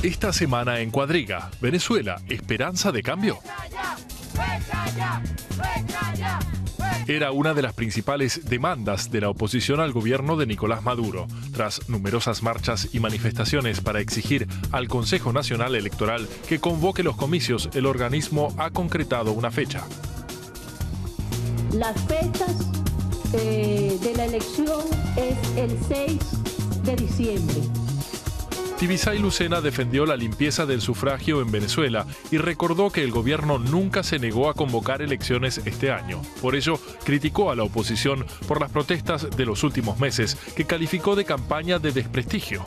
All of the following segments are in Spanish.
Esta semana en Cuadriga, Venezuela, ¿esperanza de cambio? Era una de las principales demandas de la oposición al gobierno de Nicolás Maduro, tras numerosas marchas y manifestaciones para exigir al Consejo Nacional Electoral que convoque los comicios. El organismo ha concretado una fecha. Las fechas de la elección es el 6 de diciembre. Tibisay Lucena defendió la limpieza del sufragio en Venezuela y recordó que el gobierno nunca se negó a convocar elecciones este año. Por ello, criticó a la oposición por las protestas de los últimos meses, que calificó de campaña de desprestigio.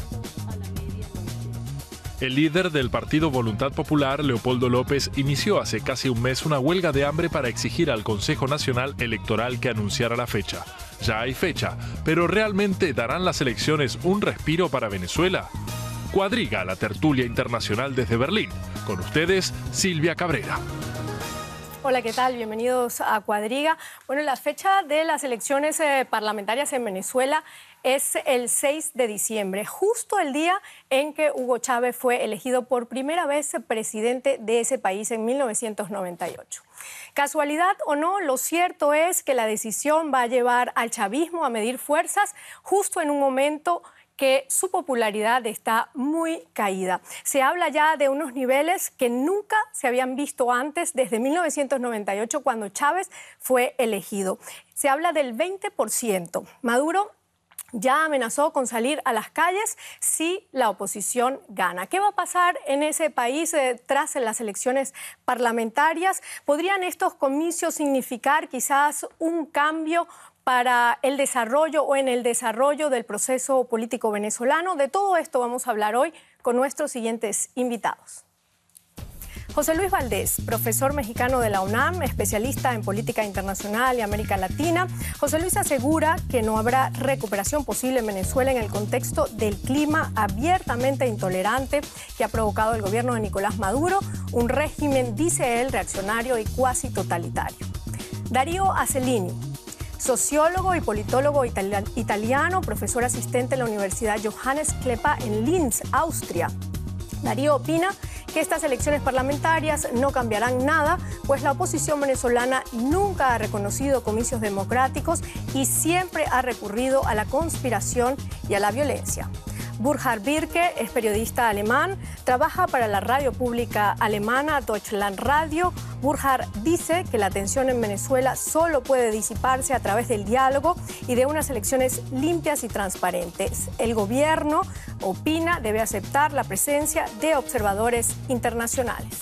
El líder del partido Voluntad Popular, Leopoldo López, inició hace casi un mes una huelga de hambre para exigir al Consejo Nacional Electoral que anunciara la fecha. Ya hay fecha, pero ¿realmente darán las elecciones un respiro para Venezuela? Cuadriga, la tertulia internacional desde Berlín. Con ustedes, Silvia Cabrera. Hola, ¿qué tal? Bienvenidos a Cuadriga. Bueno, la fecha de las elecciones parlamentarias en Venezuela es el 6 de diciembre, justo el día en que Hugo Chávez fue elegido por primera vez presidente de ese país en 1998. Casualidad o no, lo cierto es que la decisión va a llevar al chavismo a medir fuerzas justo en un momento que su popularidad está muy caída. Se habla ya de unos niveles que nunca se habían visto antes desde 1998, cuando Chávez fue elegido. Se habla del 20%. Maduro ya amenazó con salir a las calles si la oposición gana. ¿Qué va a pasar en ese país tras las elecciones parlamentarias? ¿Podrían estos comicios significar quizás un cambio para el desarrollo o en el desarrollo del proceso político venezolano? De todo esto vamos a hablar hoy con nuestros siguientes invitados. José Luis Valdés, profesor mexicano de la UNAM, especialista en política internacional y América Latina. José Luis asegura que no habrá recuperación posible en Venezuela en el contexto del clima abiertamente intolerante que ha provocado el gobierno de Nicolás Maduro, un régimen, dice él, reaccionario y cuasi totalitario. Darío Acelini, sociólogo y politólogo italiano, profesor asistente en la Universidad Johannes Klepper en Linz, Austria. Darío opina que estas elecciones parlamentarias no cambiarán nada, pues la oposición venezolana nunca ha reconocido comicios democráticos y siempre ha recurrido a la conspiración y a la violencia. Burkhard Birke es periodista alemán, trabaja para la radio pública alemana Deutschland Radio. Burkhard dice que la tensión en Venezuela solo puede disiparse a través del diálogo y de unas elecciones limpias y transparentes. El gobierno, opina, debe aceptar la presencia de observadores internacionales.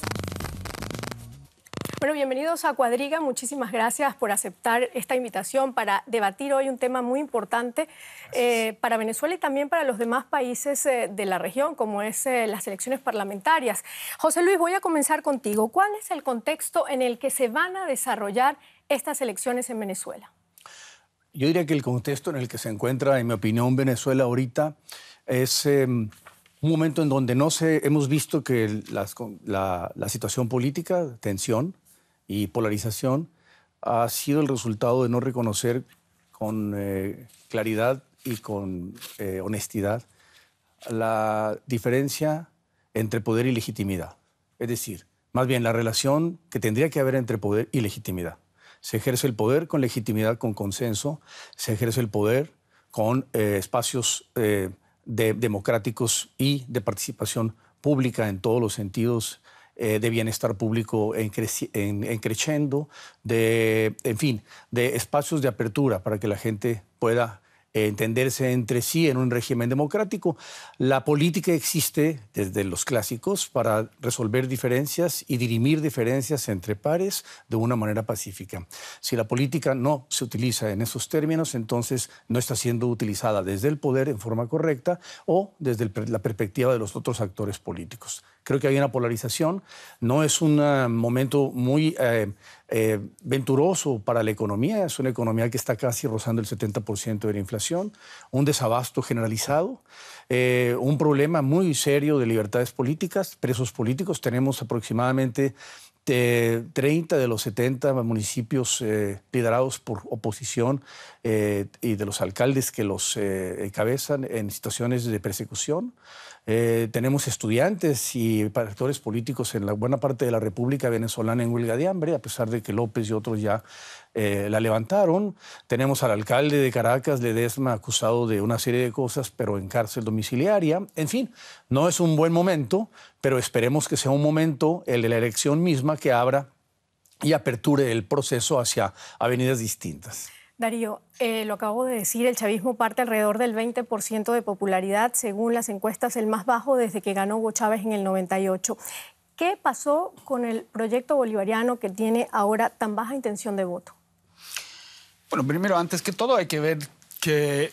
Bueno, bienvenidos a Cuadriga. Muchísimas gracias por aceptar esta invitación para debatir hoy un tema muy importante para Venezuela y también para los demás países de la región, como es las elecciones parlamentarias. José Luis, voy a comenzar contigo. ¿Cuál es el contexto en el que se van a desarrollar estas elecciones en Venezuela? Yo diría que el contexto en el que se encuentra, en mi opinión, Venezuela ahorita es un momento en donde hemos visto que la situación política, tensión y polarización, ha sido el resultado de no reconocer con claridad y con honestidad la diferencia entre poder y legitimidad. Es decir, más bien la relación que tendría que haber entre poder y legitimidad. Se ejerce el poder con legitimidad, con consenso, se ejerce el poder con espacios democráticos y de participación pública en todos los sentidos, de bienestar público en creciendo, en fin, de espacios de apertura para que la gente pueda entenderse entre sí en un régimen democrático. La política existe desde los clásicos para resolver diferencias y dirimir diferencias entre pares de una manera pacífica. Si la política no se utiliza en esos términos, entonces no está siendo utilizada desde el poder en forma correcta o desde la perspectiva de los otros actores políticos. Creo que hay una polarización. No es un momento muy venturoso para la economía. Es una economía que está casi rozando el 70% de la inflación, un desabasto generalizado, un problema muy serio de libertades políticas, presos políticos. Tenemos aproximadamente 30 de los 70 municipios liderados por oposición y de los alcaldes que los encabezan en situaciones de persecución. Tenemos estudiantes y actores políticos en la buena parte de la República Venezolana en huelga de hambre, a pesar de que López y otros ya la levantaron. Tenemos al alcalde de Caracas, Ledesma, acusado de una serie de cosas, pero en cárcel domiciliaria. En fin, no es un buen momento, pero esperemos que sea un momento, el de la elección misma, que abra y aperture el proceso hacia avenidas distintas. Darío, lo acabo de decir, el chavismo parte alrededor del 20% de popularidad, según las encuestas, el más bajo desde que ganó Hugo Chávez en el 98. ¿Qué pasó con el proyecto bolivariano que tiene ahora tan baja intención de voto? Bueno, primero, antes que todo, hay que ver que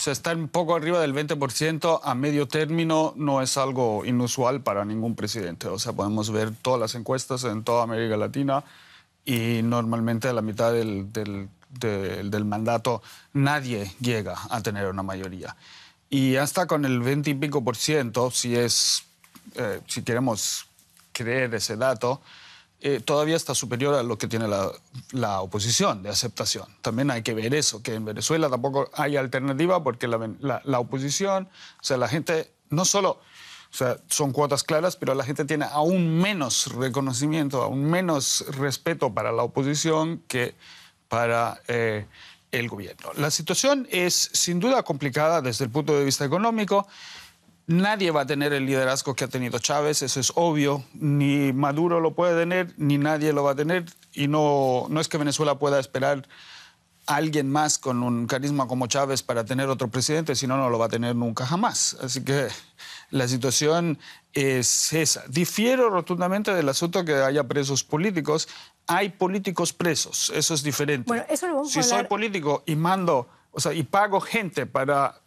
estar un poco arriba del 20% a medio término no es algo inusual para ningún presidente. O sea, podemos ver todas las encuestas en toda América Latina y normalmente a la mitad del mandato nadie llega a tener una mayoría. Y hasta con el 20 y pico por ciento, si queremos creer ese dato, todavía está superior a lo que tiene la oposición de aceptación. También hay que ver eso, que en Venezuela tampoco hay alternativa porque la oposición, o sea, la gente no solo... O sea, son cuotas claras, pero la gente tiene aún menos reconocimiento, aún menos respeto para la oposición que para el gobierno. La situación es sin duda complicada desde el punto de vista económico. Nadie va a tener el liderazgo que ha tenido Chávez, eso es obvio. Ni Maduro lo puede tener, ni nadie lo va a tener. Y no es que Venezuela pueda esperar a alguien más con un carisma como Chávez para tener otro presidente, sino no lo va a tener nunca jamás. Así que la situación es esa. Difiero rotundamente del asunto que haya presos políticos. Hay políticos presos, eso es diferente. Bueno, eso lo vamos a hablar. Si soy político y y pago gente para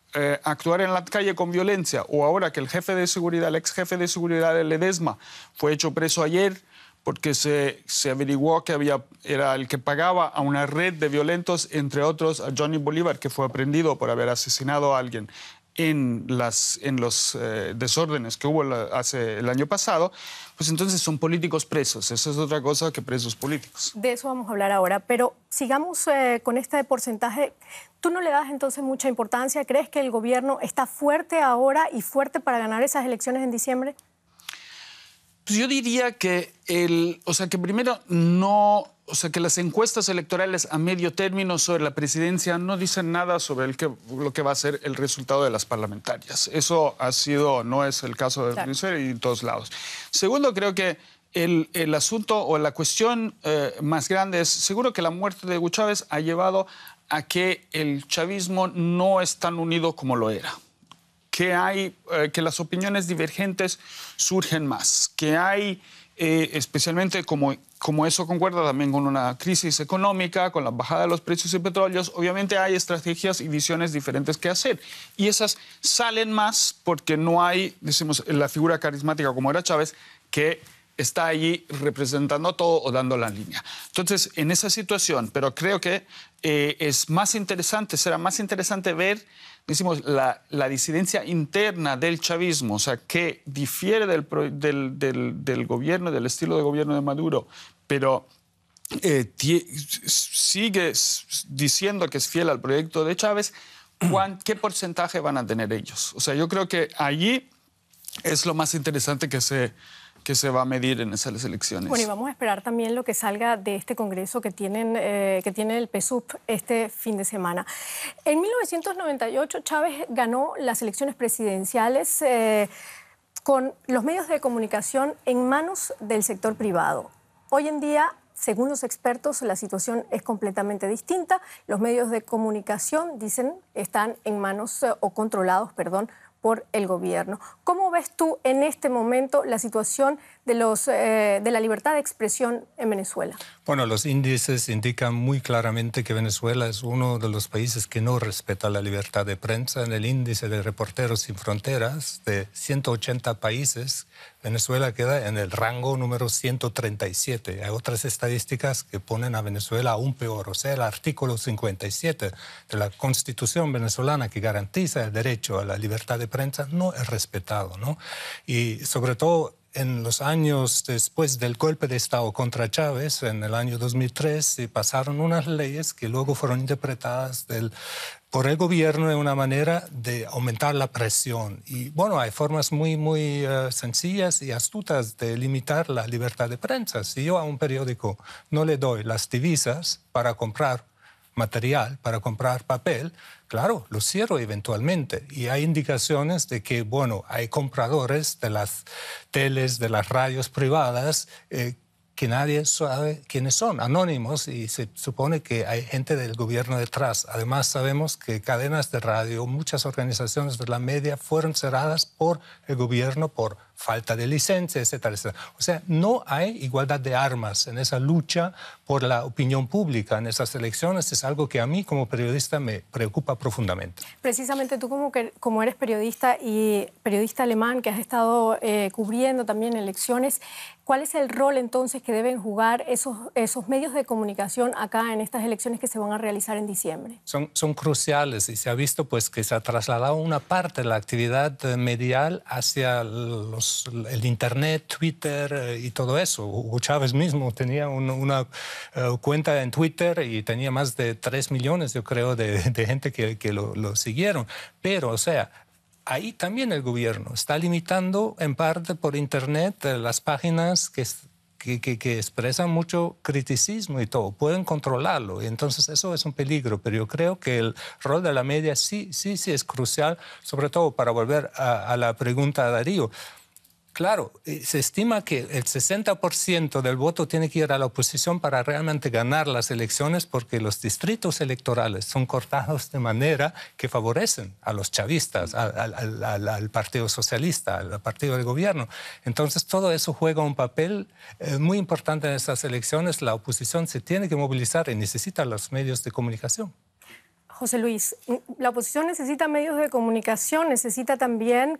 actuar en la calle con violencia, o ahora que el jefe de seguridad, el ex jefe de seguridad de Ledesma, fue hecho preso ayer porque se averiguó que era el que pagaba a una red de violentos, entre otros a Johnny Bolívar, que fue aprehendido por haber asesinado a alguien en los desórdenes que hubo el año pasado, pues entonces son políticos presos. Eso es otra cosa que presos políticos. De eso vamos a hablar ahora, pero sigamos con este porcentaje. ¿Tú no le das entonces mucha importancia? ¿Crees que el gobierno está fuerte ahora y fuerte para ganar esas elecciones en diciembre? Pues yo diría que que primero que las encuestas electorales a medio término sobre la presidencia no dicen nada sobre lo que va a ser el resultado de las parlamentarias. Eso no es el caso de Venezuela y en todos lados. Segundo, creo que el asunto o la cuestión más grande es, seguro que la muerte de Hugo Chávez ha llevado a que el chavismo no es tan unido como lo era. Que las opiniones divergentes surgen más, que hay, especialmente como eso concuerda también con una crisis económica, con la bajada de los precios de petróleos, obviamente hay estrategias y visiones diferentes que hacer. Y esas salen más porque no hay, decimos, la figura carismática como era Chávez, que está allí representando todo o dando la línea. Entonces, en esa situación, pero creo que será más interesante ver, decimos, la disidencia interna del chavismo, o sea, que difiere del gobierno, del estilo de gobierno de Maduro, pero sigue diciendo que es fiel al proyecto de Chávez. ¿Qué porcentaje van a tener ellos? O sea, yo creo que allí es lo más interesante que se va a medir en esas elecciones. Bueno, y vamos a esperar también lo que salga de este congreso que tiene el PSUV este fin de semana. En 1998 Chávez ganó las elecciones presidenciales con los medios de comunicación en manos del sector privado. Hoy en día, según los expertos, la situación es completamente distinta. Los medios de comunicación, dicen, están en manos o controlados, por el gobierno. ¿Cómo ves tú en este momento la situación de la libertad de expresión en Venezuela? Bueno, los índices indican muy claramente que Venezuela es uno de los países que no respeta la libertad de prensa. En el índice de Reporteros Sin Fronteras, de 180 países, Venezuela queda en el rango número 137. Hay otras estadísticas que ponen a Venezuela aún peor. O sea, el artículo 57 de la Constitución venezolana, que garantiza el derecho a la libertad de prensa, no es respetado, ¿no? Y sobre todo en los años después del golpe de Estado contra Chávez, en el año 2003, se pasaron unas leyes que luego fueron interpretadas por el gobierno de una manera de aumentar la presión. Y bueno, hay formas muy sencillas y astutas de limitar la libertad de prensa. Si yo a un periódico no le doy las divisas para comprar material, para comprar papel, claro, lo cierro eventualmente. Y hay indicaciones de que, bueno, hay compradores de las teles, de las radios privadas, que nadie sabe quiénes son, anónimos, y se supone que hay gente del gobierno detrás. Además, sabemos que cadenas de radio, muchas organizaciones de la media fueron cerradas por el gobierno por falta de licencia, etcétera, etcétera. O sea, no hay igualdad de armas en esa lucha por la opinión pública en esas elecciones. Es algo que a mí como periodista me preocupa profundamente. Precisamente tú como eres periodista y periodista alemán que has estado cubriendo también elecciones, ¿cuál es el rol entonces que deben jugar esos medios de comunicación acá en estas elecciones que se van a realizar en diciembre? Son cruciales y se ha visto pues, que se ha trasladado una parte de la actividad medial hacia el Internet, Twitter y todo eso. Hugo Chávez mismo tenía una cuenta en Twitter y tenía más de 3 millones, yo creo, de gente que lo siguieron. Pero, o sea, ahí también el gobierno está limitando en parte por Internet las páginas que expresan mucho criticismo y todo. Pueden controlarlo y entonces eso es un peligro. Pero yo creo que el rol de la media sí es crucial, sobre todo para volver a la pregunta de Darío. Claro, se estima que el 60% del voto tiene que ir a la oposición para realmente ganar las elecciones porque los distritos electorales son cortados de manera que favorecen a los chavistas, al Partido Socialista, al partido del gobierno. Entonces, todo eso juega un papel muy importante en estas elecciones. La oposición se tiene que movilizar y necesita los medios de comunicación. José Luis, la oposición necesita medios de comunicación, necesita también,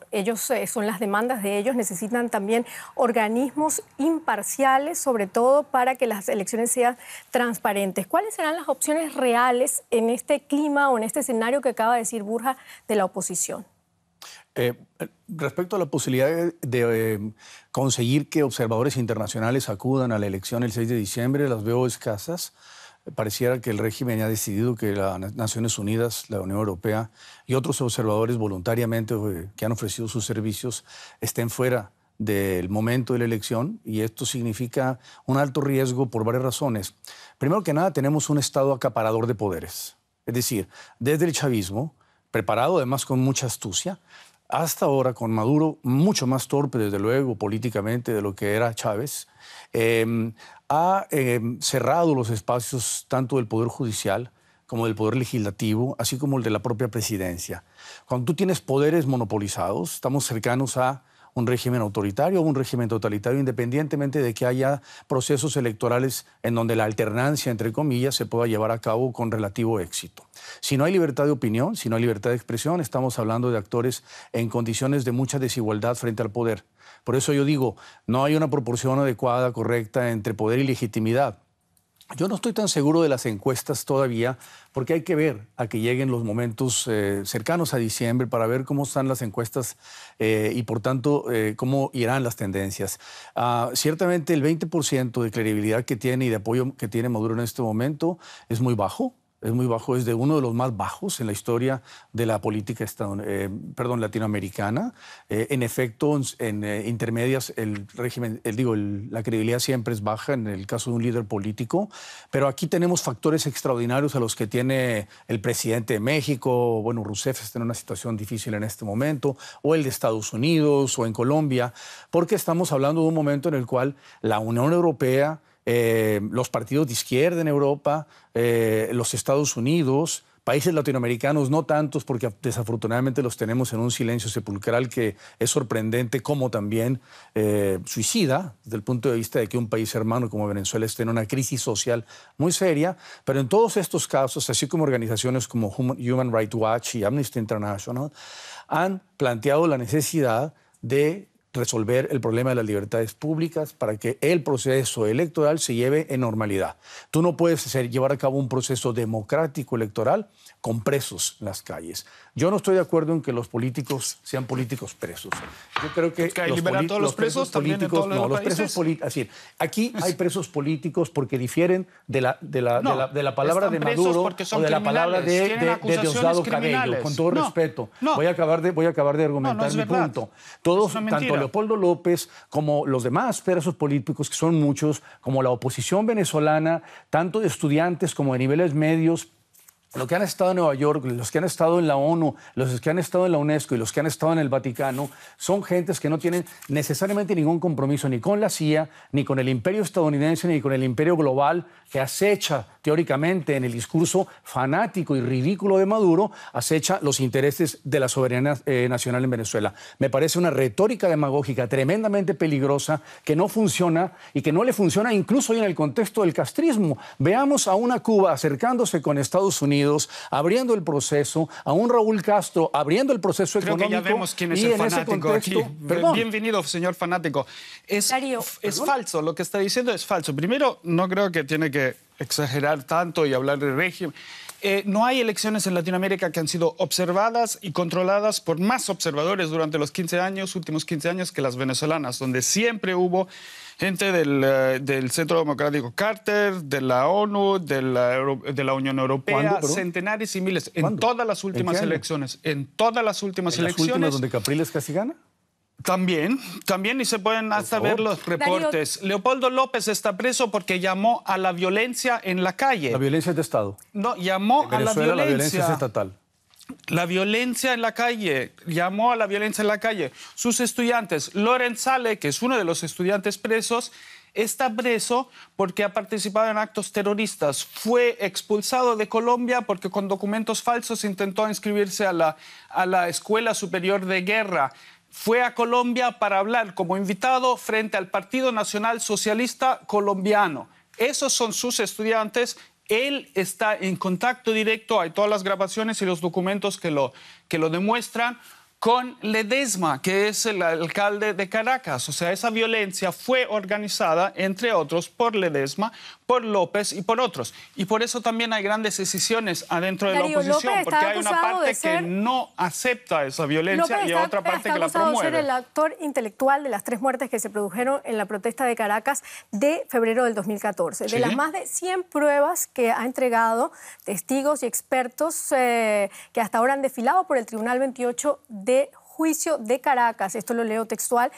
ellos son las demandas de ellos, necesitan también organismos imparciales, sobre todo para que las elecciones sean transparentes. ¿Cuáles serán las opciones reales en este clima o en este escenario que acaba de decir Borja de la oposición? Respecto a la posibilidad de conseguir que observadores internacionales acudan a la elección el 6 de diciembre, las veo escasas. Pareciera que el régimen ha decidido que las Naciones Unidas, la Unión Europea y otros observadores voluntariamente que han ofrecido sus servicios estén fuera del momento de la elección, y esto significa un alto riesgo por varias razones. Primero que nada, tenemos un Estado acaparador de poderes. Es decir, desde el chavismo, preparado además con mucha astucia, hasta ahora con Maduro, mucho más torpe, desde luego, políticamente de lo que era Chávez, ha cerrado los espacios tanto del Poder Judicial como del Poder Legislativo, así como el de la propia presidencia. Cuando tú tienes poderes monopolizados, estamos cercanos a un régimen autoritario o un régimen totalitario, independientemente de que haya procesos electorales en donde la alternancia, entre comillas, se pueda llevar a cabo con relativo éxito. Si no hay libertad de opinión, si no hay libertad de expresión, estamos hablando de actores en condiciones de mucha desigualdad frente al poder. Por eso yo digo, no hay una proporción adecuada, correcta, entre poder y legitimidad. Yo no estoy tan seguro de las encuestas todavía, porque hay que ver a que lleguen los momentos cercanos a diciembre para ver cómo están las encuestas y, por tanto, cómo irán las tendencias. Ciertamente el 20% de credibilidad que tiene y de apoyo que tiene Maduro en este momento es muy bajo. Es muy bajo, es de uno de los más bajos en la historia de la política latinoamericana. En efecto, en intermedias el régimen, la credibilidad siempre es baja en el caso de un líder político, pero aquí tenemos factores extraordinarios a los que tiene el presidente de México, bueno, Rousseff está en una situación difícil en este momento, o el de Estados Unidos o en Colombia, porque estamos hablando de un momento en el cual la Unión Europea, los partidos de izquierda en Europa, los Estados Unidos, países latinoamericanos, no tantos porque desafortunadamente los tenemos en un silencio sepulcral que es sorprendente, como también suicida desde el punto de vista de que un país hermano como Venezuela esté en una crisis social muy seria. Pero en todos estos casos, así como organizaciones como Human Rights Watch y Amnesty International, han planteado la necesidad de resolver el problema de las libertades públicas para que el proceso electoral se lleve en normalidad. Tú no puedes llevar a cabo un proceso democrático electoral con presos en las calles. Yo no estoy de acuerdo en que los políticos sean políticos presos. Yo creo que hay liberar a todos los presos también en todos los países. Aquí hay presos políticos porque difieren de la palabra de Maduro o de la palabra de Diosdado Cabello, con todo respeto. Voy a acabar de argumentar mi punto. Todos, tanto Leopoldo López como los demás presos políticos, que son muchos, como la oposición venezolana, tanto de estudiantes como de niveles medios, los que han estado en Nueva York, los que han estado en la ONU, los que han estado en la UNESCO y los que han estado en el Vaticano, son gentes que no tienen necesariamente ningún compromiso ni con la CIA, ni con el imperio estadounidense, ni con el imperio global que acecha teóricamente en el discurso fanático y ridículo de Maduro, acecha los intereses de la soberanía nacional en Venezuela. Me parece una retórica demagógica tremendamente peligrosa que no funciona y que no le funciona incluso hoy en el contexto del castrismo. Veamos a una Cuba acercándose con Estados Unidos, abriendo el proceso, a un Raúl Castro abriendo el proceso económico. Creo que ya vemos quién es el fanático aquí. Bienvenido, señor fanático. Es falso, lo que está diciendo es falso. Primero, no creo que tiene que exagerar tanto y hablar de régimen. No hay elecciones en Latinoamérica que han sido observadas y controladas por más observadores durante los últimos 15 años que las venezolanas, donde siempre hubo gente del Centro Democrático Carter, de la ONU, de la Unión Europea, centenares y miles. En todas las últimas elecciones. En todas las últimas elecciones. ¿En las últimas donde Capriles casi gana? También, y se pueden hasta ver los reportes. Darío. Leopoldo López está preso porque llamó a la violencia en la calle. La violencia es de Estado. No, llamó a la violencia. La violencia es estatal. La violencia en la calle, llamó a la violencia en la calle. Sus estudiantes, Lorenz Sale, que es uno de los estudiantes presos, está preso porque ha participado en actos terroristas. Fue expulsado de Colombia porque con documentos falsos intentó inscribirse a la Escuela Superior de Guerra. Fue a Colombia para hablar como invitado frente al Partido Nacional Socialista Colombiano. Esos son sus estudiantes. Él está en contacto directo, hay todas las grabaciones y los documentos que lo demuestran, con Ledesma, que es el alcalde de Caracas. O sea, esa violencia fue organizada, entre otros, por Ledesma, por López y por otros. Y por eso también hay grandes decisiones adentro de la oposición, porque hay una parte que no acepta esa violencia y otra parte que la promueve. López está acusado de ser el actor intelectual de las 3 muertes que se produjeron en la protesta de Caracas de febrero del 2014. ¿Sí? De las más de 100 pruebas que ha entregado testigos y expertos que hasta ahora han desfilado por el Tribunal 28 de Juicio de Caracas, esto lo leo textual,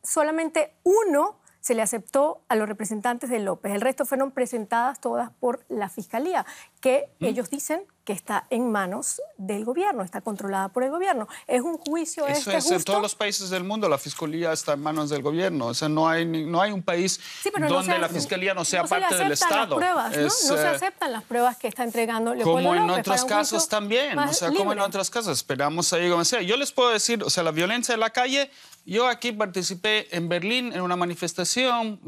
solamente uno se le aceptó a los representantes de López. El resto fueron presentadas todas por la Fiscalía, que ellos dicen que está en manos del gobierno, está controlada por el gobierno. ¿Es un juicio Eso es justo? En todos los países del mundo la Fiscalía está en manos del gobierno. O sea, no hay un país donde la Fiscalía no sea parte del Estado. Pruebas, ¿no? No se aceptan las pruebas que está entregando Leopoldo López. Como en otros casos también. O sea, como en otros casos. Esperamos ahí como sea. Yo les puedo decir, o sea, la violencia en la calle. Yo aquí participé en Berlín en una manifestación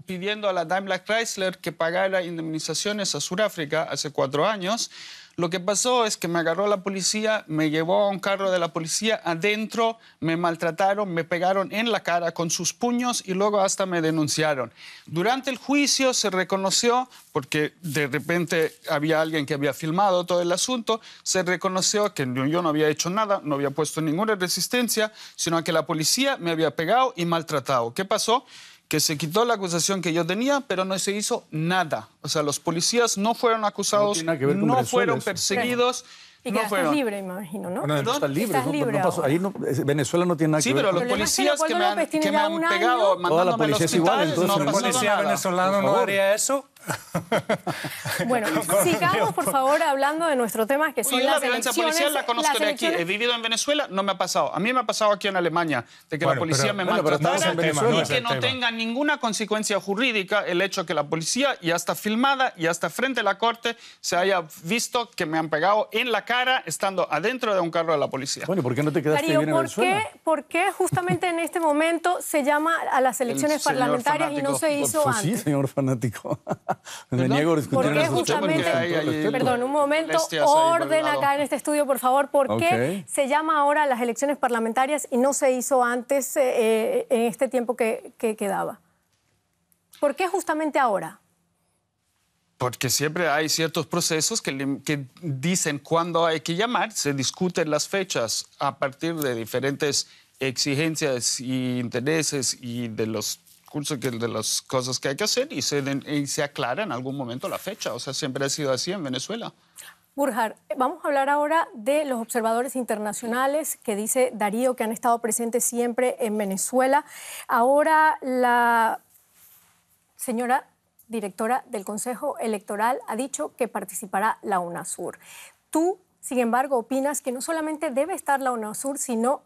pidiendo a la Daimler Chrysler que pagara indemnizaciones a Sudáfrica hace 4 años. Lo que pasó es que me agarró la policía, me llevó a un carro de la policía, adentro me maltrataron, me pegaron en la cara con sus puños y luego hasta me denunciaron. Durante el juicio se reconoció, porque de repente había alguien que había filmado todo el asunto, se reconoció que yo no había hecho nada, no había puesto ninguna resistencia, sino que la policía me había pegado y maltratado. ¿Qué pasó? Que se quitó la acusación que yo tenía, pero no se hizo nada. O sea, los policías no fueron acusados, no fueron perseguidos. Y quedaste libre, me imagino, ¿no? Bueno, estás libre. No pasó, ahí Venezuela no tiene nada que ver. Sí, pero los policías que me han pegado mandándome al hospital, igual, no policía venezolano no haría eso. Bueno, sigamos, por favor, hablando de nuestro tema, que son las elecciones. La violencia policial la conozco de aquí. He vivido en Venezuela, no me ha pasado. A mí me ha pasado aquí en Alemania, de que la policía me maltratara y que no tenga ninguna consecuencia jurídica el hecho que la policía ya está filmada, ya está frente a la corte, se haya visto que me han pegado en la cara estando adentro de un carro de la policía. Bueno, ¿por qué no te quedaste bien en Venezuela? ¿Por qué justamente en este momento se llama a las elecciones parlamentarias y no se hizo antes? Sí, señor fanático. Me niego a discutir ¿Por qué esos temas. justamente, perdón, un momento, molestias ahí por el orden lado. acá en este estudio, por favor, ¿por qué se llama ahora las elecciones parlamentarias y no se hizo antes en este tiempo que quedaba? ¿Por qué justamente ahora? Porque siempre hay ciertos procesos que dicen cuándo hay que llamar, se discuten las fechas a partir de diferentes exigencias y intereses y de los cursos de las cosas que hay que hacer y se aclara en algún momento la fecha. O sea, siempre ha sido así en Venezuela. Burjar, vamos a hablar ahora de los observadores internacionales que dice Darío que han estado presentes siempre en Venezuela. Ahora la señora directora del Consejo Electoral ha dicho que participará la UNASUR. Tú, sin embargo, opinas que no solamente debe estar la UNASUR, sino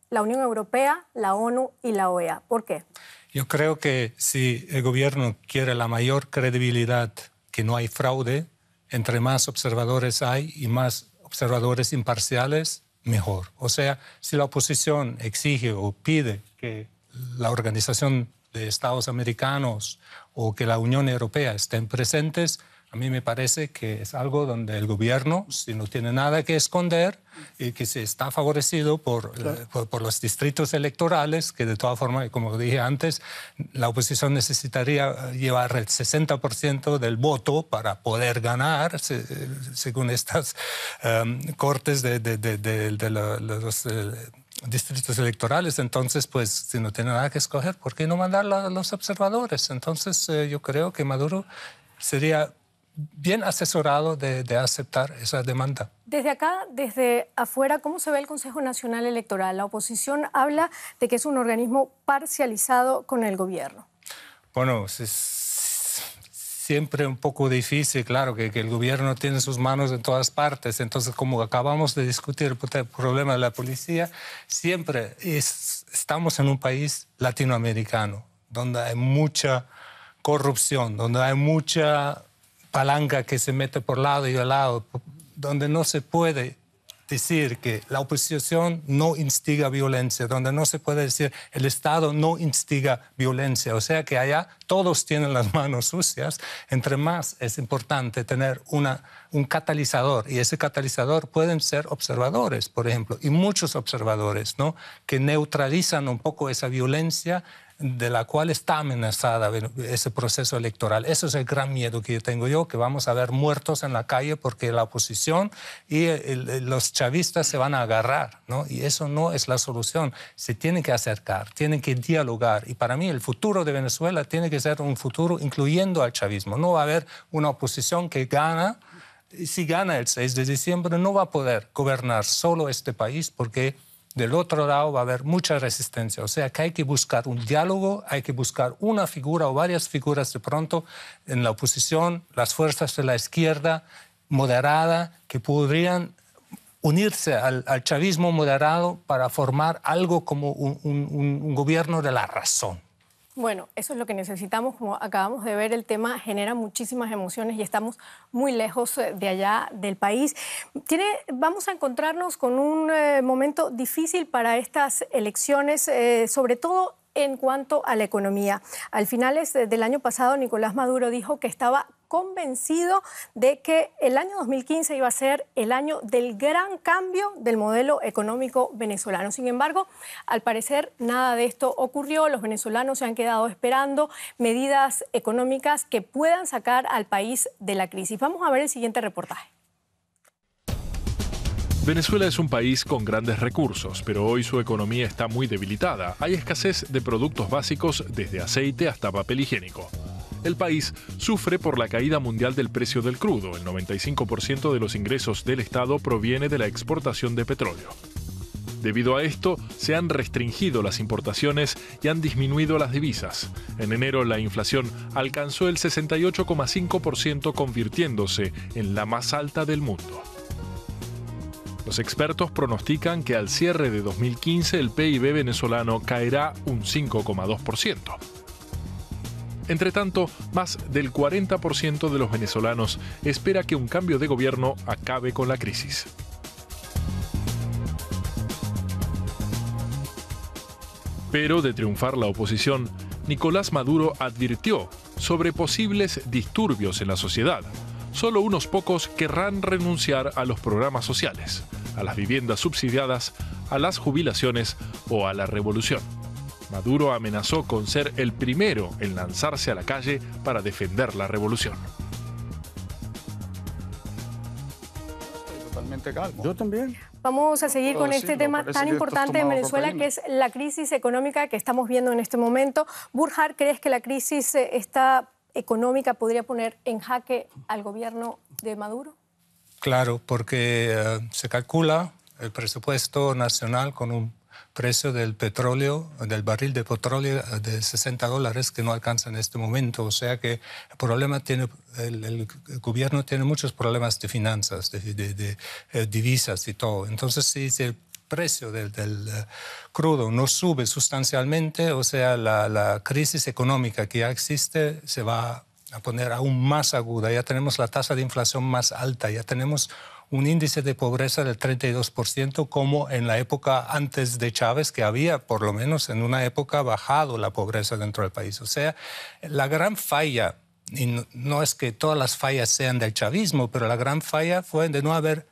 la Unión Europea, la ONU y la OEA. ¿Por qué? Yo creo que si el gobierno quiere la mayor credibilidad, que no hay fraude, entre más observadores hay y más observadores imparciales, mejor. O sea, si la oposición exige o pide que la Organización de Estados Americanos o que la Unión Europea estén presentes, a mí me parece que es algo donde el gobierno, si no tiene nada que esconder y que se está favorecido por los distritos electorales, que de todas formas, como dije antes, la oposición necesitaría llevar el 60% del voto para poder ganar, según estas cortes de los distritos electorales. Entonces, pues, si no tiene nada que escoger, ¿por qué no mandar a los observadores? Entonces, yo creo que Maduro sería bien asesorado de aceptar esa demanda. Desde acá, desde afuera, ¿cómo se ve el Consejo Nacional Electoral? La oposición habla de que es un organismo parcializado con el gobierno. Bueno, es siempre un poco difícil, claro, que el gobierno tiene sus manos en todas partes. Entonces, como acabamos de discutir el problema de la policía, siempre estamos en un país latinoamericano, donde hay mucha corrupción, donde hay mucha palanca que se mete por lado y al lado, donde no se puede decir que la oposición no instiga violencia, donde no se puede decir el Estado no instiga violencia. O sea que allá todos tienen las manos sucias. Entre más es importante tener un catalizador, y ese catalizador pueden ser observadores, por ejemplo, y muchos observadores, ¿no?, que neutralizan un poco esa violencia de la cual está amenazada ese proceso electoral. Eso es el gran miedo que yo tengo, que vamos a ver muertos en la calle porque la oposición y los chavistas se van a agarrar, ¿no? Y eso no es la solución. Se tienen que acercar, tienen que dialogar. Y para mí el futuro de Venezuela tiene que ser un futuro incluyendo al chavismo. No va a haber una oposición que gana. Si gana el 6 de diciembre no va a poder gobernar solo este país porque del otro lado va a haber mucha resistencia. O sea que hay que buscar un diálogo, hay que buscar una figura o varias figuras de pronto en la oposición, las fuerzas de la izquierda moderada que podrían unirse al chavismo moderado para formar algo como un gobierno de la razón. Bueno, eso es lo que necesitamos. Como acabamos de ver, el tema genera muchísimas emociones y estamos muy lejos de allá del país. Vamos a encontrarnos con un momento difícil para estas elecciones, sobre todo en cuanto a la economía. Al finales del año pasado, Nicolás Maduro dijo que estaba convencido de que el año 2015 iba a ser el año del gran cambio del modelo económico venezolano. Sin embargo, al parecer nada de esto ocurrió. Los venezolanos se han quedado esperando medidas económicas que puedan sacar al país de la crisis. Vamos a ver el siguiente reportaje. Venezuela es un país con grandes recursos, pero hoy su economía está muy debilitada. Hay escasez de productos básicos desde aceite hasta papel higiénico. El país sufre por la caída mundial del precio del crudo. El 95% de los ingresos del Estado proviene de la exportación de petróleo. Debido a esto, se han restringido las importaciones y han disminuido las divisas. En enero, la inflación alcanzó el 68,5%, convirtiéndose en la más alta del mundo. Los expertos pronostican que al cierre de 2015 el PIB venezolano caerá un 5,2%. Entre tanto, más del 40% de los venezolanos espera que un cambio de gobierno acabe con la crisis. Pero de triunfar la oposición, Nicolás Maduro advirtió sobre posibles disturbios en la sociedad. Solo unos pocos querrán renunciar a los programas sociales, a las viviendas subsidiadas, a las jubilaciones o a la revolución. Maduro amenazó con ser el primero en lanzarse a la calle para defender la revolución. Totalmente calmo. Yo también. Vamos a seguir con este tema parece tan que importante estás en tomando Venezuela, cocaína. que es la crisis económica que estamos viendo en este momento. Burkhard, ¿crees que la crisis esta económica podría poner en jaque al gobierno de Maduro? Claro, porque se calcula el presupuesto nacional con un precio del petróleo, del barril de petróleo de $60 que no alcanza en este momento. O sea que el gobierno tiene muchos problemas de finanzas, de divisas y todo. Entonces, si el precio del crudo no sube sustancialmente, o sea, la crisis económica que ya existe se va a poner aún más aguda. Ya tenemos la tasa de inflación más alta, ya tenemos un índice de pobreza del 32%, como en la época antes de Chávez, que había, por lo menos en una época, bajado la pobreza dentro del país. O sea, la gran falla, y no es que todas las fallas sean del chavismo, pero la gran falla fue de no haber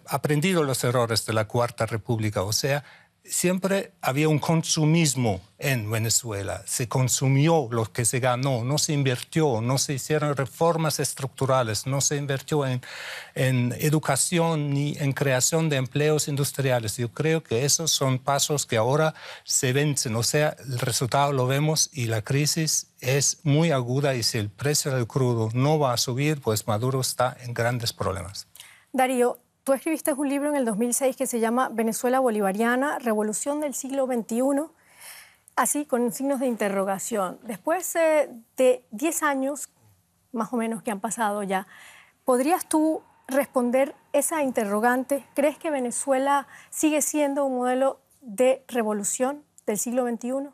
aprendido los errores de la Cuarta República. O sea, siempre había un consumismo en Venezuela. Se consumió lo que se ganó, no se invirtió, no se hicieron reformas estructurales, no se invirtió en educación ni en creación de empleos industriales. Yo creo que esos son pasos que ahora se vencen. O sea, el resultado lo vemos y la crisis es muy aguda, y si el precio del crudo no va a subir, pues Maduro está en grandes problemas. Darío, tú escribiste un libro en el 2006 que se llama Venezuela Bolivariana, Revolución del siglo XXI, así con signos de interrogación. Después de 10 años, más o menos, que han pasado ya, ¿podrías tú responder esa interrogante? ¿Crees que Venezuela sigue siendo un modelo de revolución del siglo XXI? Bueno,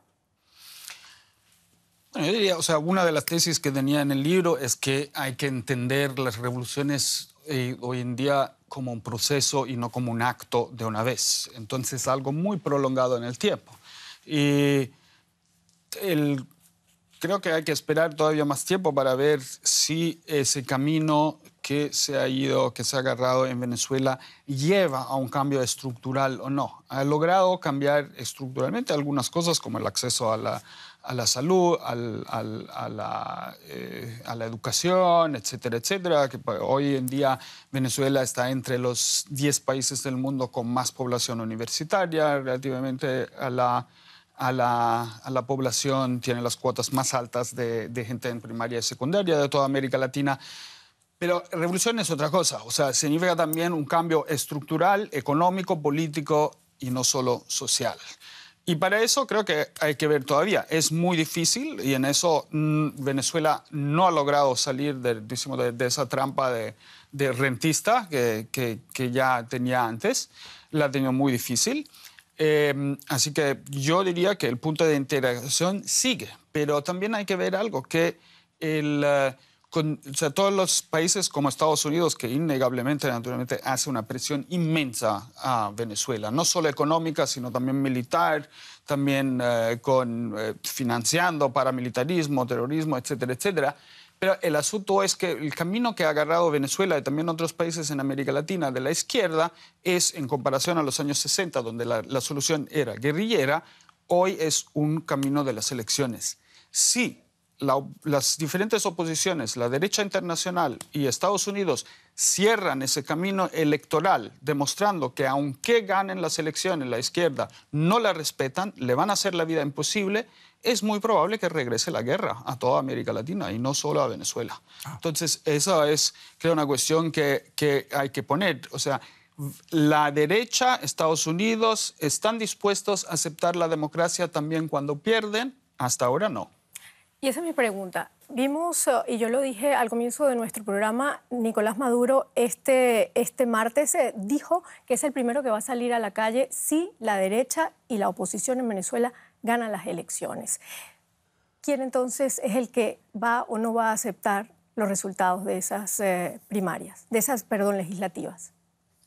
yo diría, o sea, una de las tesis que tenía en el libro es que hay que entender las revoluciones hoy en día como un proceso y no como un acto de una vez. Entonces, algo muy prolongado en el tiempo. Y creo que hay que esperar todavía más tiempo para ver si ese camino que se ha agarrado en Venezuela lleva a un cambio estructural o no. Ha logrado cambiar estructuralmente algunas cosas, como el acceso a la salud, a la educación, etcétera, etcétera. Que hoy en día Venezuela está entre los 10 países del mundo con más población universitaria, relativamente a la población, tiene las cuotas más altas de gente en primaria y secundaria de toda América Latina. Pero revolución es otra cosa, o sea, significa también un cambio estructural, económico, político y no solo social. Y para eso creo que hay que ver todavía. Es muy difícil, y en eso Venezuela no ha logrado salir de esa trampa de rentista que ya tenía antes. La ha tenido muy difícil. Así que yo diría que el punto de integración sigue, pero también hay que ver algo, que todos los países como Estados Unidos, que innegablemente, naturalmente, hace una presión inmensa a Venezuela, no solo económica, sino también militar, también financiando paramilitarismo, terrorismo, etcétera, etcétera. Pero el asunto es que el camino que ha agarrado Venezuela y también otros países en América Latina de la izquierda es, en comparación a los años 60, donde la solución era guerrillera, hoy es un camino de las elecciones. Sí. Las diferentes oposiciones, la derecha internacional y Estados Unidos, cierran ese camino electoral, demostrando que aunque ganen las elecciones, la izquierda no la respetan, le van a hacer la vida imposible, es muy probable que regrese la guerra a toda América Latina y no solo a Venezuela. Entonces, esa es, creo, una cuestión que hay que poner. O sea, la derecha, Estados Unidos, ¿están dispuestos a aceptar la democracia también cuando pierden? Hasta ahora no. Y esa es mi pregunta. Vimos, y yo lo dije al comienzo de nuestro programa, Nicolás Maduro este martes dijo que es el primero que va a salir a la calle si la derecha y la oposición en Venezuela ganan las elecciones. ¿Quién entonces es el que va o no va a aceptar los resultados de esas primarias, de esas, legislativas?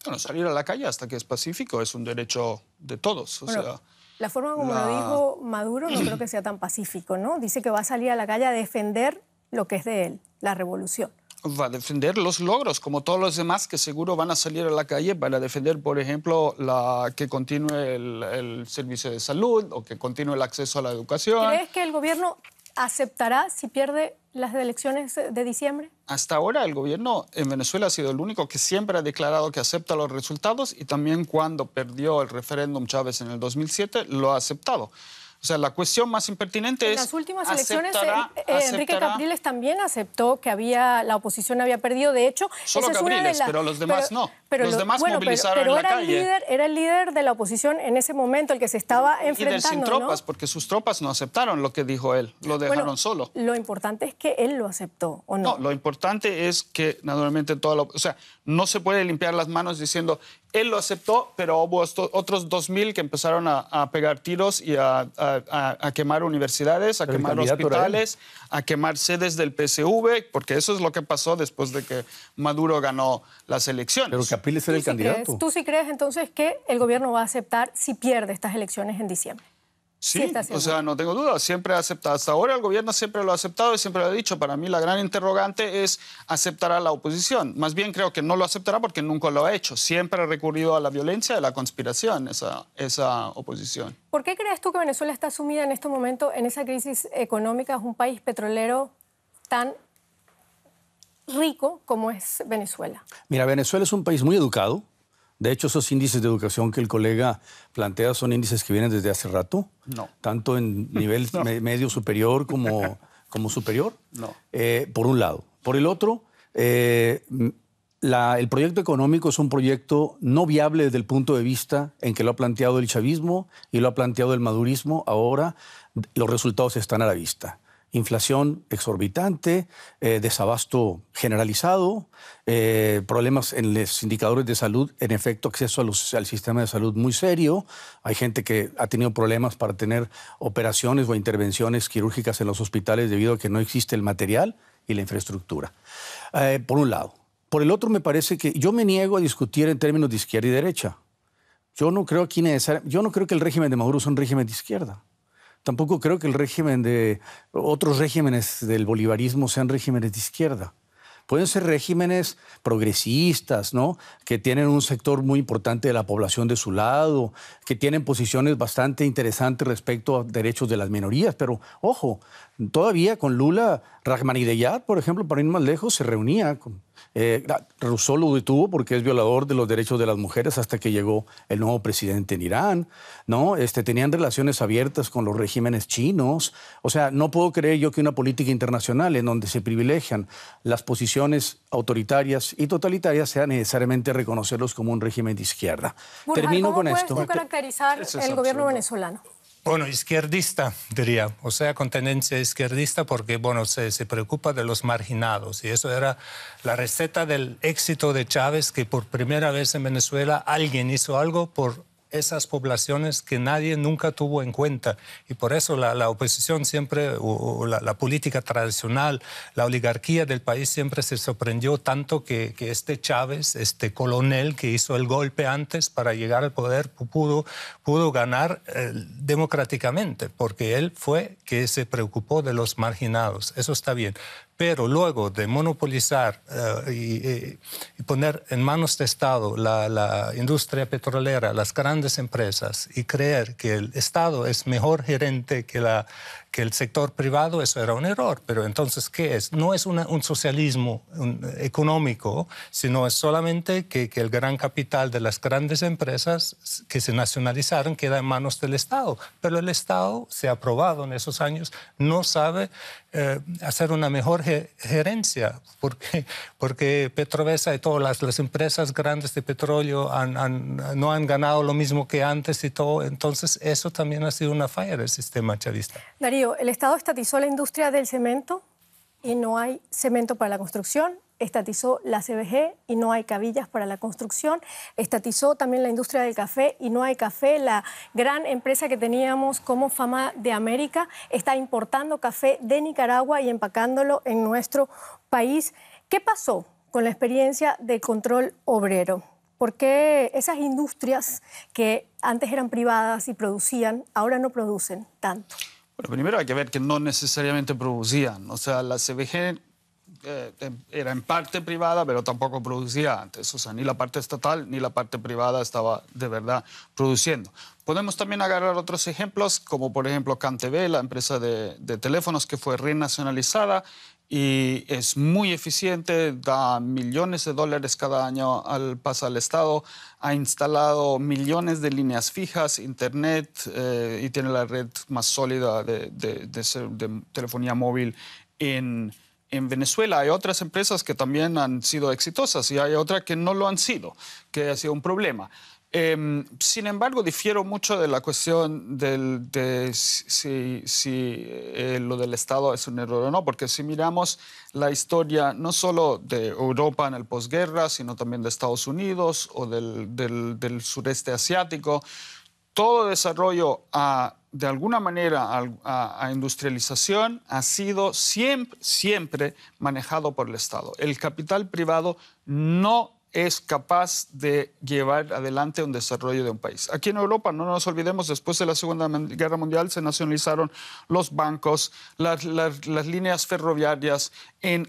Bueno, salir a la calle hasta que es pacífico es un derecho de todos. O sea, La forma como lo dijo Maduro no creo que sea tan pacífico, ¿no? Dice que va a salir a la calle a defender lo que es de él, la revolución. Va a defender los logros, como todos los demás que seguro van a salir a la calle para defender, por ejemplo, que continúe el servicio de salud o que continúe el acceso a la educación. ¿Crees que el gobierno aceptará si pierde las elecciones de diciembre? Hasta ahora el gobierno en Venezuela ha sido el único que siempre ha declarado que acepta los resultados y también cuando perdió el referéndum Chávez en el 2007 lo ha aceptado. O sea, la cuestión más impertinente es... En las últimas elecciones, Enrique Capriles también aceptó que la oposición había perdido. De hecho, solo Capriles, pero los demás no. Los demás movilizaron en la calle. Era el líder de la oposición en ese momento, el que se estaba enfrentando, líder sin tropas, ¿no? porque sus tropas no aceptaron lo que dijo él. Lo dejaron solo. Lo importante es que él lo aceptó, ¿o no? No, lo importante es que, naturalmente, o sea, no se puede limpiar las manos diciendo él lo aceptó, pero hubo otros 2.000 que empezaron a pegar tiros y a quemar universidades, a quemar hospitales, a quemar sedes del PSV, porque eso es lo que pasó después de que Maduro ganó las elecciones. Pero Capriles era el candidato. ¿Tú sí crees entonces que el gobierno va a aceptar si pierde estas elecciones en diciembre? Sí, o sea, no tengo duda, siempre ha aceptado. Hasta ahora el gobierno siempre lo ha aceptado y siempre lo ha dicho. Para mí la gran interrogante es ¿aceptará la oposición? Más bien creo que no lo aceptará porque nunca lo ha hecho. Siempre ha recurrido a la violencia, a la conspiración, esa oposición. ¿Por qué crees tú que Venezuela está sumida en este momento en esa crisis económica? Es un país petrolero tan rico como es Venezuela. Mira, Venezuela es un país muy educado. De hecho, esos índices de educación que el colega plantea son índices que vienen desde hace rato. No. Tanto en nivel medio superior como superior. No. Por un lado. Por el otro, el proyecto económico es un proyecto no viable desde el punto de vista en que lo ha planteado el chavismo y lo ha planteado el madurismo. Ahora los resultados están a la vista. Inflación exorbitante, desabasto generalizado, problemas en los indicadores de salud, en efecto, acceso al sistema de salud muy serio. Hay gente que ha tenido problemas para tener operaciones o intervenciones quirúrgicas en los hospitales debido a que no existe el material y la infraestructura. Por un lado. Por el otro, me parece que yo me niego a discutir en términos de izquierda y derecha. Yo no creo que el régimen de Maduro sea un régimen de izquierda. Tampoco creo que el régimen de otros regímenes del bolivarismo sean regímenes de izquierda. Pueden ser regímenes progresistas, ¿no? Que tienen un sector muy importante de la población de su lado, que tienen posiciones bastante interesantes respecto a derechos de las minorías. Pero, ojo, todavía con Lula, Rahmanideyad, por ejemplo, para ir más lejos, se reunía con... Rousseau lo detuvo porque es violador de los derechos de las mujeres hasta que llegó el nuevo presidente en Irán, ¿no? Tenían relaciones abiertas con los regímenes chinos. O sea, no puedo creer yo que una política internacional en donde se privilegian las posiciones autoritarias y totalitarias sea necesariamente reconocerlos como un régimen de izquierda. Termino con esto. ¿Cómo puedes tú caracterizar el gobierno venezolano? Bueno, izquierdista, diría, o sea, con tendencia izquierdista porque, bueno, se preocupa de los marginados y eso era la receta del éxito de Chávez, que por primera vez en Venezuela alguien hizo algo por esas poblaciones que nadie nunca tuvo en cuenta. Y por eso la oposición siempre, o la política tradicional, la oligarquía del país siempre se sorprendió tanto que este Chávez, este coronel que hizo el golpe antes para llegar al poder, pudo ganar democráticamente, porque él fue que se preocupó de los marginados. Eso está bien. Pero luego de monopolizar y poner en manos de Estado la industria petrolera, las grandes empresas, y creer que el Estado es mejor gerente que el sector privado, eso era un error. Pero entonces, ¿qué es? No es un socialismo económico, sino es solamente que el gran capital de las grandes empresas que se nacionalizaron queda en manos del Estado. Pero el Estado, se ha probado en esos años, no sabe hacer una mejor gerencia, porque PDVSA y todas las empresas grandes de petróleo no han ganado lo mismo que antes y todo. Entonces, eso también ha sido una falla del sistema chavista. Darío, el Estado estatizó la industria del cemento y no hay cemento para la construcción. Estatizó la CBG y no hay cabillas para la construcción. Estatizó también la industria del café y no hay café. La gran empresa que teníamos como Fama de América está importando café de Nicaragua y empacándolo en nuestro país. ¿Qué pasó con la experiencia de control obrero? ¿Por qué esas industrias que antes eran privadas y producían, ahora no producen tanto? Bueno, primero hay que ver que no necesariamente producían. O sea, la CBG era en parte privada, pero tampoco producía antes. O sea, ni la parte estatal ni la parte privada estaba de verdad produciendo. Podemos también agarrar otros ejemplos, como por ejemplo CanTV, la empresa de teléfonos que fue renacionalizada y es muy eficiente, da millones de dólares cada año pasa al Estado, ha instalado millones de líneas fijas, internet y tiene la red más sólida de telefonía móvil en Venezuela. Hay otras empresas que también han sido exitosas y hay otras que no lo han sido, que ha sido un problema. Sin embargo, difiero mucho de la cuestión de si lo del Estado es un error o no, porque si miramos la historia no solo de Europa en el posguerra, sino también de Estados Unidos o del sureste asiático, todo desarrollo de alguna manera a industrialización ha sido siempre manejado por el Estado. El capital privado no es capaz de llevar adelante un desarrollo de un país. Aquí en Europa, no nos olvidemos, después de la Segunda Guerra Mundial se nacionalizaron los bancos, las líneas ferroviarias,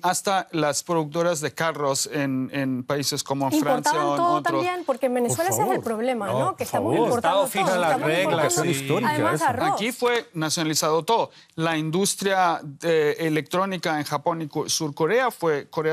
hasta las productoras de carros en países como en Francia o en todo otros. También, porque en Venezuela ese es el problema, ¿no? Que estamos importando todo. Fija las reglas históricas. Además, arroz. Aquí fue nacionalizado todo. La industria electrónica en Japón y Corea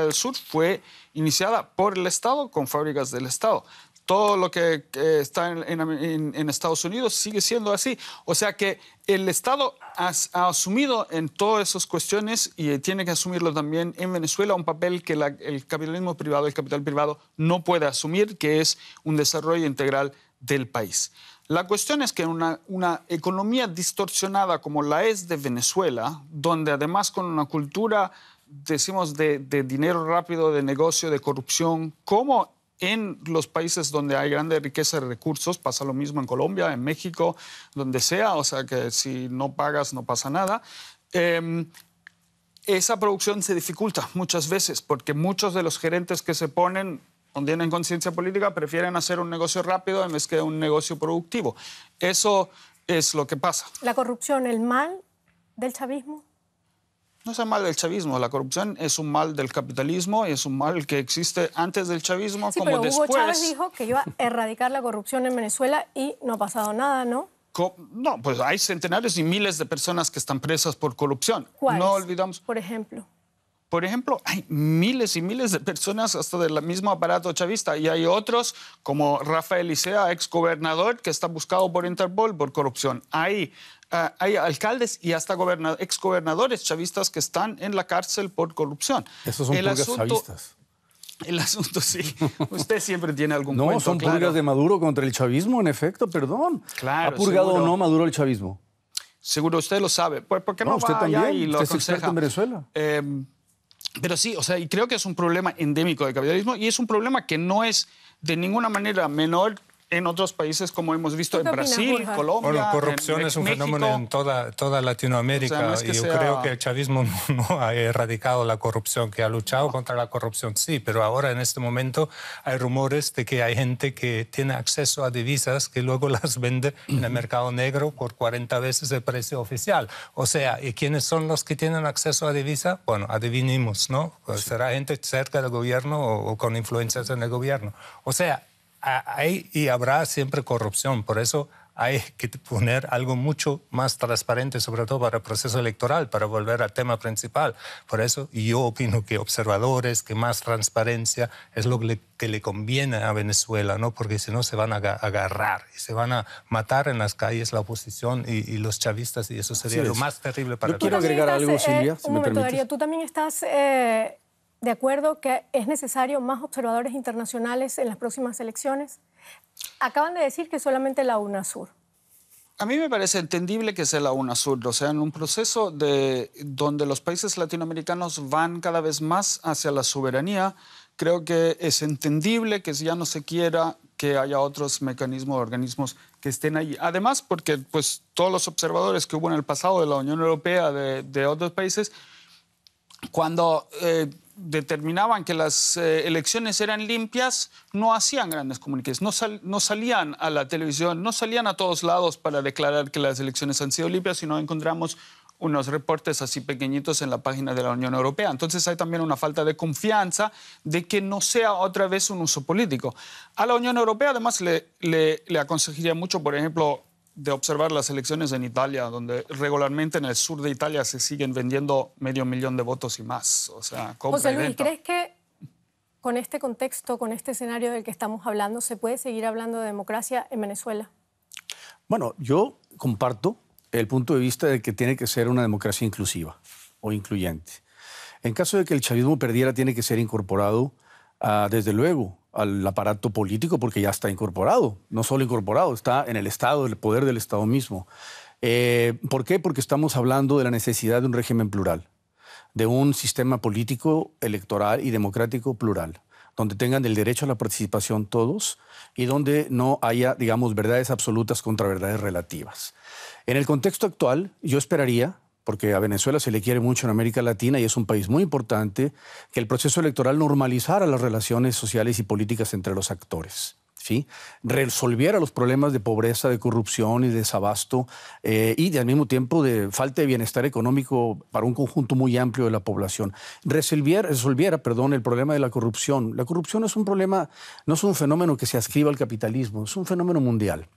del Sur fue iniciada por el Estado con fábricas del Estado. Todo lo que está en Estados Unidos sigue siendo así. O sea que el Estado ha asumido en todas esas cuestiones y tiene que asumirlo también en Venezuela, un papel que el capitalismo privado, el capital privado no puede asumir, que es un desarrollo integral del país. La cuestión es que una economía distorsionada como la es de Venezuela, donde además con una cultura, decimos, de dinero rápido, de negocio, de corrupción, como en los países donde hay grande riqueza de recursos, pasa lo mismo en Colombia, en México, donde sea, o sea que si no pagas no pasa nada. Esa producción se dificulta muchas veces porque muchos de los gerentes que se ponen, no tienen conciencia política, prefieren hacer un negocio rápido en vez que un negocio productivo. Eso es lo que pasa. ¿La corrupción, el mal del chavismo? No es el mal del chavismo, la corrupción es un mal del capitalismo y es un mal que existe antes del chavismo como pero después. Hugo Chávez dijo que iba a erradicar la corrupción en Venezuela y no ha pasado nada, ¿no? No, pues hay centenares y miles de personas que están presas por corrupción. ¿Cuáles? No olvidamos. Por ejemplo. Por ejemplo, hay miles y miles de personas hasta del mismo aparato chavista y hay otros como Rafael Licea, exgobernador, que está buscado por Interpol por corrupción. Hay alcaldes y hasta exgobernadores chavistas que están en la cárcel por corrupción. Esos son purgas chavistas. El asunto, sí. Usted siempre tiene algún cuento, son claro. Purgas de Maduro contra el chavismo, en efecto, perdón. Claro, ¿Ha purgado seguro. o no Maduro el chavismo? Seguro usted lo sabe. ¿Por qué no usted va también? allá y lo ¿Usted es experto en Venezuela? Pero sí, o sea, y creo que es un problema endémico del capitalismo y es un problema que no es de ninguna manera menor en otros países como hemos visto en Brasil, Colombia, bueno, corrupción en es un México. fenómeno en toda Latinoamérica. O sea, no es que y yo creo que el chavismo no ha erradicado la corrupción, que ha luchado contra la corrupción, sí, pero ahora en este momento hay rumores de que hay gente que tiene acceso a divisas que luego las vende en el mercado negro por 40 veces el precio oficial. O sea, ¿y quiénes son los que tienen acceso a divisa? Bueno, adivinemos, ¿no? Pues será gente cerca del gobierno o con influencias en el gobierno. O sea, hay y habrá siempre corrupción, por eso hay que poner algo mucho más transparente, sobre todo para el proceso electoral, para volver al tema principal. Por eso yo opino que observadores, que más transparencia es lo que le conviene a Venezuela, ¿no? Porque si no se van a agarrar y se van a matar en las calles la oposición y los chavistas, y eso sería lo más terrible para el país. Yo quiero agregar algo, Silvia, si un me momento, permites. Darío, tú también estás de acuerdo que es necesario más observadores internacionales en las próximas elecciones. Acaban de decir que solamente la UNASUR. A mí me parece entendible que sea la UNASUR, o sea, en un proceso donde los países latinoamericanos van cada vez más hacia la soberanía, creo que es entendible que ya no se quiera que haya otros mecanismos, organismos que estén allí. Además, porque pues, todos los observadores que hubo en el pasado de la Unión Europea, de otros países, cuando determinaban que las elecciones eran limpias, no hacían grandes comuniques, no salían a la televisión, no salían a todos lados para declarar que las elecciones han sido limpias, sino encontramos unos reportes así pequeñitos en la página de la Unión Europea. Entonces hay también una falta de confianza de que no sea otra vez un uso político. A la Unión Europea además le aconsejaría mucho, por ejemplo, de observar las elecciones en Italia, donde regularmente en el sur de Italia se siguen vendiendo 500.000 de votos y más. O sea, José Luis, ¿crees que con este contexto, con este escenario del que estamos hablando, se puede seguir hablando de democracia en Venezuela? Bueno, yo comparto el punto de vista de que tiene que ser una democracia inclusiva o incluyente. En caso de que el chavismo perdiera, tiene que ser incorporado, desde luego, al aparato político, porque ya está incorporado. No solo incorporado, está en el Estado, el poder del Estado mismo. ¿Por qué? Porque estamos hablando de la necesidad de un régimen plural, de un sistema político, electoral y democrático plural, donde tengan el derecho a la participación todos y donde no haya, digamos, verdades absolutas contra verdades relativas. En el contexto actual, yo esperaría, porque a Venezuela se le quiere mucho en América Latina y es un país muy importante, que el proceso electoral normalizara las relaciones sociales y políticas entre los actores, ¿sí? Resolviera los problemas de pobreza, de corrupción y de desabasto y al mismo tiempo de falta de bienestar económico para un conjunto muy amplio de la población. Resolviera, el problema de la corrupción. La corrupción es un problema, no es un fenómeno que se adscriba al capitalismo, es un fenómeno mundial.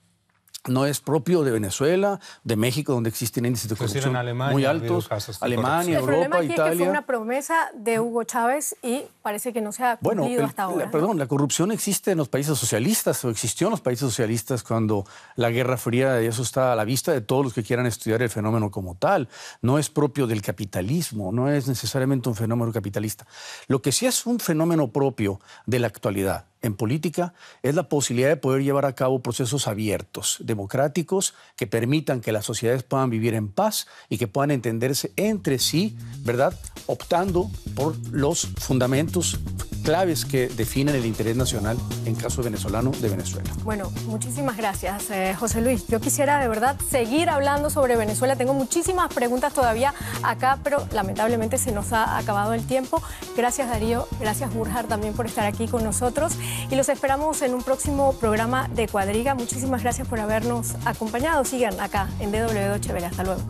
No es propio de Venezuela, de México, donde existen índices de corrupción muy altos. Alemania, Europa, Italia. El problema aquí Italia. Es que fue una promesa de Hugo Chávez y parece que no se ha cumplido hasta ahora. Perdón, la corrupción existe en los países socialistas, o existió en los países socialistas cuando la Guerra Fría, y eso está a la vista de todos los que quieran estudiar el fenómeno como tal. No es propio del capitalismo, no es necesariamente un fenómeno capitalista. Lo que sí es un fenómeno propio de la actualidad en política es la posibilidad de poder llevar a cabo procesos abiertos, democráticos, que permitan que las sociedades puedan vivir en paz y que puedan entenderse entre sí, ¿verdad? Optando por los fundamentos claves que definen el interés nacional en caso venezolano de Venezuela. Bueno, muchísimas gracias, José Luis. Yo quisiera de verdad seguir hablando sobre Venezuela. Tengo muchísimas preguntas todavía acá, pero lamentablemente se nos ha acabado el tiempo. Gracias, Darío. Gracias, Burjar, también por estar aquí con nosotros. Y los esperamos en un próximo programa de Cuadriga. Muchísimas gracias por habernos acompañado. Sigan acá en DW Deutsche Welle. Hasta luego.